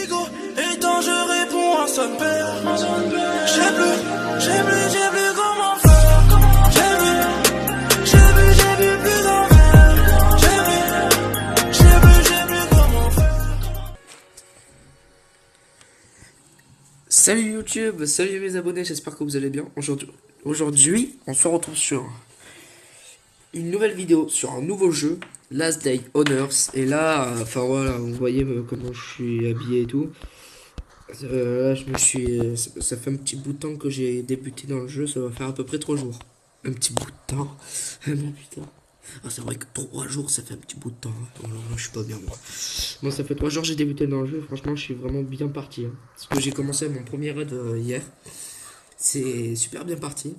bigot. Et quand je réponds à son père, j'ai plus comment faire. J'ai vu plus en faire. J'ai plus comment faire. Salut YouTube, salut mes abonnés, j'espère que vous allez bien. Aujourd'hui, on se retrouve sur une nouvelle vidéo, sur un nouveau jeu, Last Day Honors. Et là, enfin voilà, vous voyez comment je suis habillé et tout. Là, ça fait un petit bout de temps que j'ai débuté dans le jeu, ça va faire à peu près 3 jours. Un petit bout de temps. Mais putain. Ah, c'est vrai que 3 jours, ça fait un petit bout de temps. Hein. Alors là, je suis pas bien, moi. Moi, ça fait 3 jours que j'ai débuté dans le jeu. Franchement, je suis vraiment bien parti. Hein. Parce que j'ai commencé mon premier raid hier. C'est super bien parti.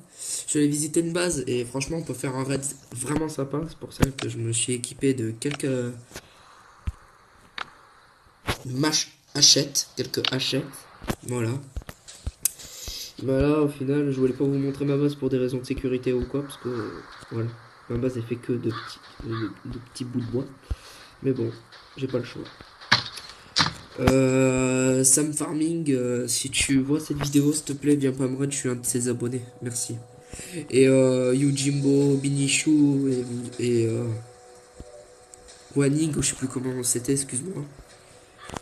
Je vais visiter une base et franchement, on peut faire un raid vraiment sympa. C'est pour ça que je me suis équipé de quelques quelques hachettes. Voilà. Voilà, au final, je voulais pas vous montrer ma base pour des raisons de sécurité ou quoi, parce que voilà, ma base est fait que de petits bouts de bois. Mais bon, j'ai pas le choix. Sam Farming, si tu vois cette vidéo, s'il te plaît, viens pas me raid, je suis un de ses abonnés, merci. Et Yujimbo, Binichou et Wanning, je sais plus comment c'était, excuse-moi.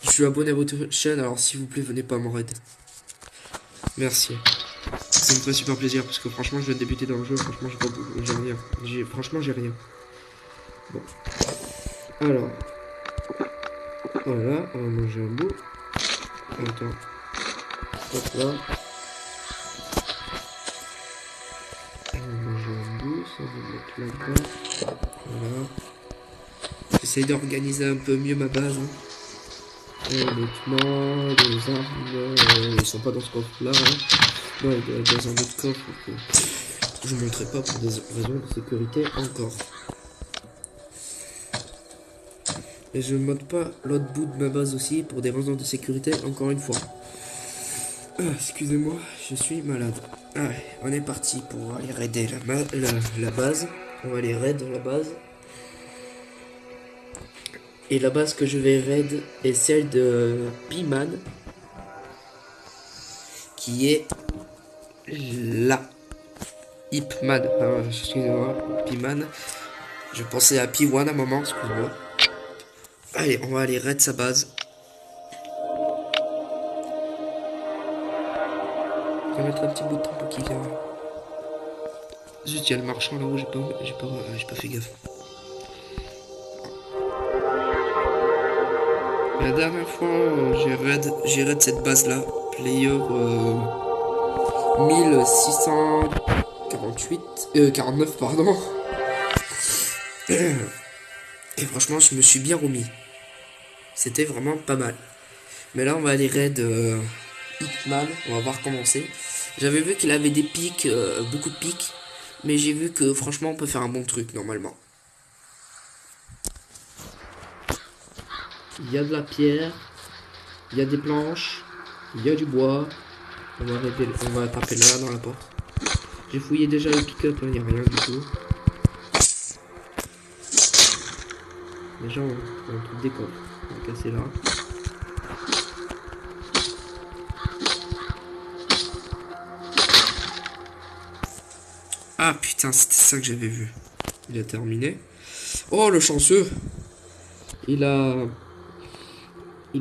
Je suis abonné à votre chaîne, alors s'il vous plaît, venez pas m'en raid. Merci. Ça me fait super plaisir, parce que franchement, je viens de débuter dans le jeu, franchement, j'ai rien. Franchement, j'ai rien. Bon. Alors. Voilà, on va manger un bout. Attends. Hop là. On va manger un bout, ça va mettre là-bas. Voilà. J'essaye d'organiser un peu mieux ma base. Hein. Honnêtement, les armes, ils sont pas dans ce coffre là. Hein. Non, il est dans un autre coffre. Je ne montrerai pas pour des raisons de sécurité encore. Et je ne montre pas l'autre bout de ma base aussi pour des raisons de sécurité encore une fois. Excusez-moi, je suis malade. Allez, on est parti pour aller raider la base. On va aller raid la base. Et la base que je vais raid est celle de Piman. Qui est là. Hipman. Ah, excusez-moi, Piman. Je pensais à P1 à un moment, excusez-moi. Allez, on va aller raid sa base. On va mettre un petit bout de temps pour qu'il vienne. Juste, il y a le marchand là-haut, j'ai pas fait gaffe. La dernière fois, j'ai raid cette base là. Player 49, pardon. Et franchement, je me suis bien remis. C'était vraiment pas mal. Mais là, on va aller raid Hitman. On va voir comment c'est. J'avais vu qu'il avait des pics, beaucoup de pics. Mais j'ai vu que franchement, on peut faire un bon truc normalement. Il y a de la pierre. Il y a des planches. Il y a du bois. On va taper là dans la porte. J'ai fouillé déjà le pick-up. Il n'y a rien du tout. Déjà, on trouve des coffres. On va casser là. Ah putain, c'était ça que j'avais vu. Il a terminé. Oh, le chanceux. Il a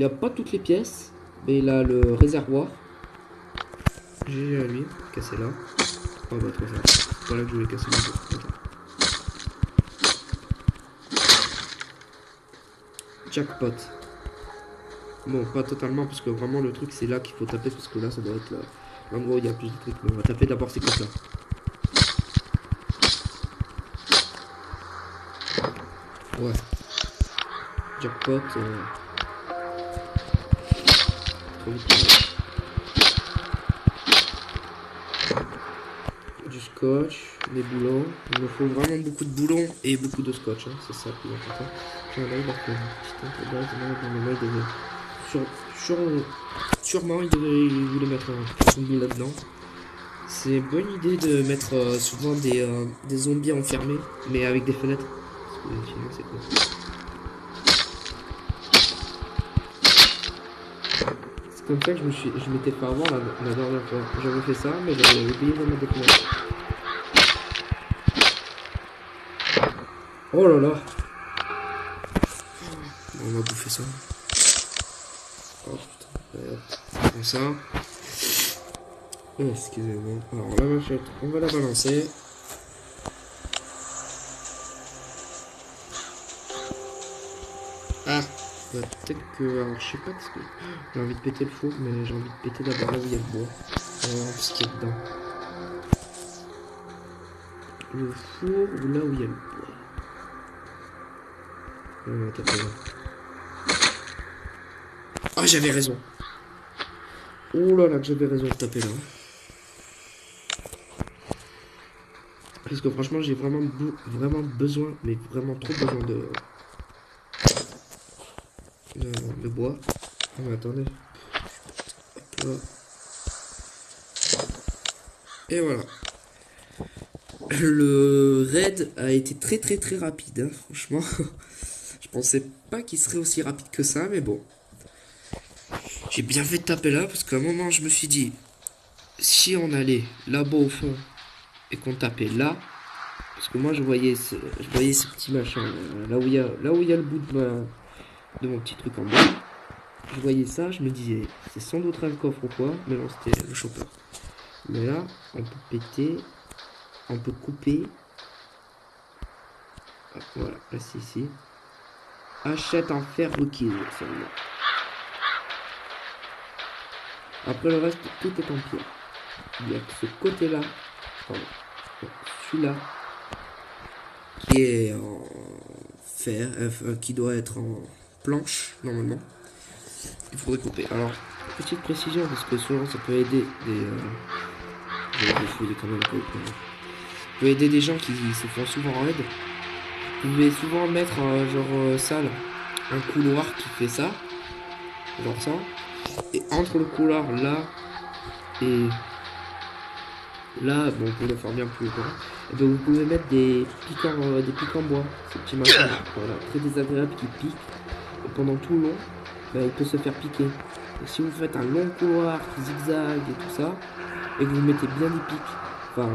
pas toutes les pièces, mais il a le réservoir. J'ai à lui. Casser là. Oh bah trop ça. Voilà que je voulais casser le jeu. Jackpot. Bon, pas totalement, parce que vraiment le truc c'est là qu'il faut taper, parce que là ça doit être l'endroit où il y a plus de trucs. Mais on va taper d'abord ces coffres là. Ouais. Jackpot. Trop vite. Du scotch, des boulons. Il me faut vraiment beaucoup de boulons et beaucoup de scotch. Hein. C'est ça le plus important. Là, il a fait une petite base. Sûrement, il voulait mettre un zombie là-dedans. C'est une bonne idée de mettre souvent des zombies enfermés, mais avec des fenêtres. Parce que sinon, c'est quoi? comme ça que je m'étais fait avoir la dernière fois. J'avais fait ça, mais j'avais oublié de mettre des fenêtres. Oh là là. On va bouffer ça. Oh putain. Comme ça. Excusez-moi. Alors la machette, on va la balancer. Ah, peut-être que... Alors je sais pas ce que... J'ai envie de péter le four, mais j'ai envie de péter d'abord là où il y a le bois. On va voir ce qu'il y a dedans. Le four ou là où il y a le bois. On va taper là. Ah, j'avais raison. Oh là là, que j'avais raison de taper là. Parce que franchement, j'ai vraiment besoin, mais vraiment trop besoin de bois. Oh, mais attendez. Hop là. Et voilà. Le raid a été très rapide, hein, franchement. Je pensais pas qu'il serait aussi rapide que ça, mais bon. J'ai bien fait de taper là, parce qu'à un moment, je me suis dit, si on allait là-bas au fond, et qu'on tapait là, parce que moi je voyais ce petit machin, là où il y a le bout de mon petit truc en bas. Je voyais ça, je me disais, c'est sans doute un coffre ou quoi, mais non, c'était le chopper. Mais là, on peut péter, on peut couper. Ah, voilà, là c'est ici. Achète en fer requise, seulement. Après le reste, tout est en pierre. Il y a que ce côté-là, pardon, celui-là, qui est en fer, qui doit être en planche, normalement. Il faudrait couper. Alors, petite précision, parce que souvent ça peut aider je vais fouiller quand même un peu. Ça peut aider des gens qui se font souvent raid. Vous pouvez souvent mettre genre ça là, un couloir qui fait ça, genre ça. Et entre le couloir là et là, bon, pour le faire bien plus grand, et bien vous pouvez mettre des pics en bois, ces petits machins, voilà, très désagréable qui piquent. Et pendant tout le long, ben, il peut se faire piquer. Et si vous faites un long couloir qui zigzag et tout ça, et que vous mettez bien des pics, enfin,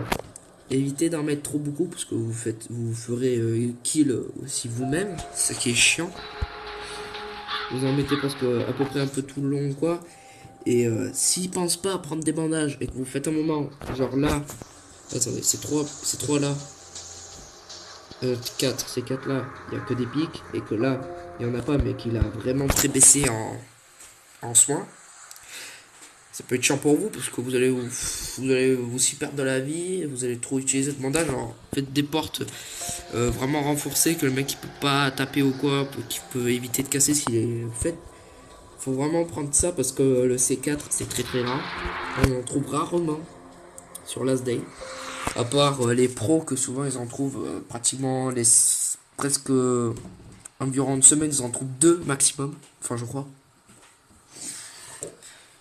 évitez d'en mettre trop beaucoup parce que vous ferez kill aussi vous-même, ce qui est chiant. Vous en mettez parce que à peu près un peu tout le long quoi. Et s'ils pensent pas à prendre des bandages et que vous faites un moment, genre là, attendez, c'est 3 là, 4, ces 4 là, il n'y a que des pics, et que là, il n'y en a pas, mais qu'il a vraiment très baissé en soins. Ça peut être chiant pour vous, parce que vous allez aussi perdre de la vie, vous allez trop utiliser de bandage, alors faites des portes vraiment renforcées, que le mec il peut pas taper ou quoi, qu'il peut éviter de casser s'il est fait. Faut vraiment prendre ça parce que le C4 c'est très rare. On en trouve rarement sur Last Day. À part les pros que souvent ils en trouvent pratiquement presque environ une semaine, ils en trouvent 2 maximum. Enfin je crois.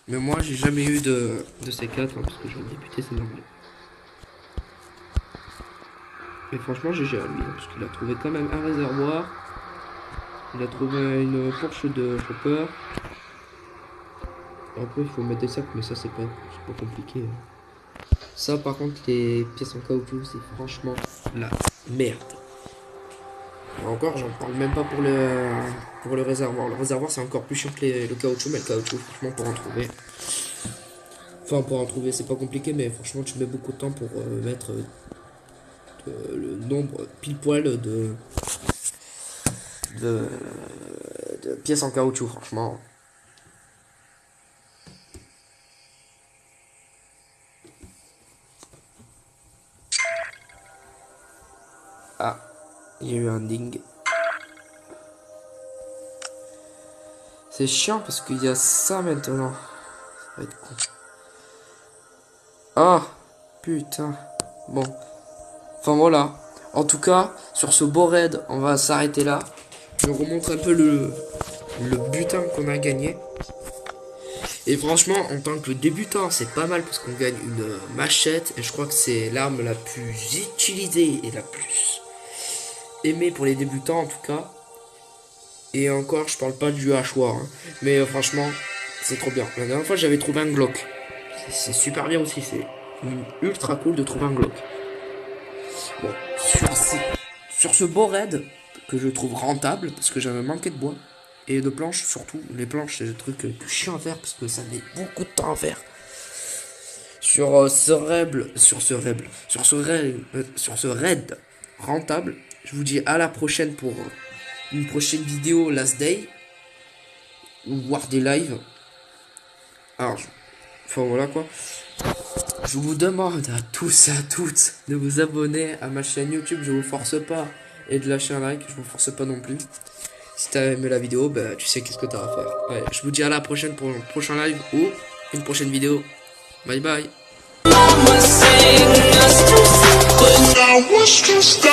Mais moi j'ai jamais eu de C4 hein, parce que je viens de débuter, c'est normal. Mais franchement GG à lui hein, parce qu'il a trouvé quand même un réservoir. Il a trouvé une Porsche de chopper. Après il faut mettre des sacs, mais ça c'est pas compliqué. Ça par contre les pièces en caoutchouc c'est franchement la merde. Et encore j'en parle même pas pour le réservoir. Le réservoir c'est encore plus chiant que le caoutchouc, mais le caoutchouc franchement pour en trouver. Enfin pour en trouver c'est pas compliqué, mais franchement tu mets beaucoup de temps pour mettre le nombre pile poil de pièces en caoutchouc franchement. Ah, il y a eu un ding. C'est chiant parce qu'il y a ça maintenant. Ça va être con. Ah, putain. Bon. Enfin voilà. En tout cas, sur ce beau raid, on va s'arrêter là. Je vous remontre un peu le butin qu'on a gagné. Et franchement, en tant que débutant, c'est pas mal parce qu'on gagne une machette. Et je crois que c'est l'arme la plus utilisée et la plus aimée pour les débutants en tout cas. Et encore, je parle pas du hachoir. Hein. Mais franchement, C'est trop bien. La dernière fois, j'avais trouvé un Glock. C'est super bien aussi. C'est ultra cool de trouver un Glock. Bon, sur ce beau raid que je trouve rentable parce que j'avais manqué de bois et de planches surtout. Les planches, c'est le truc le plus chiant à faire parce que ça met beaucoup de temps à faire. Sur ce raid rentable, je vous dis à la prochaine pour une prochaine vidéo Last Day ou voir des lives. Alors, enfin voilà quoi. Je vous demande à tous et à toutes de vous abonner à ma chaîne YouTube. Je vous force pas et de lâcher un like. Je vous force pas non plus. Si t'as aimé la vidéo, bah tu sais qu'est-ce que t'as à faire. Ouais, je vous dis à la prochaine pour un prochain live ou une prochaine vidéo. Bye bye. I was just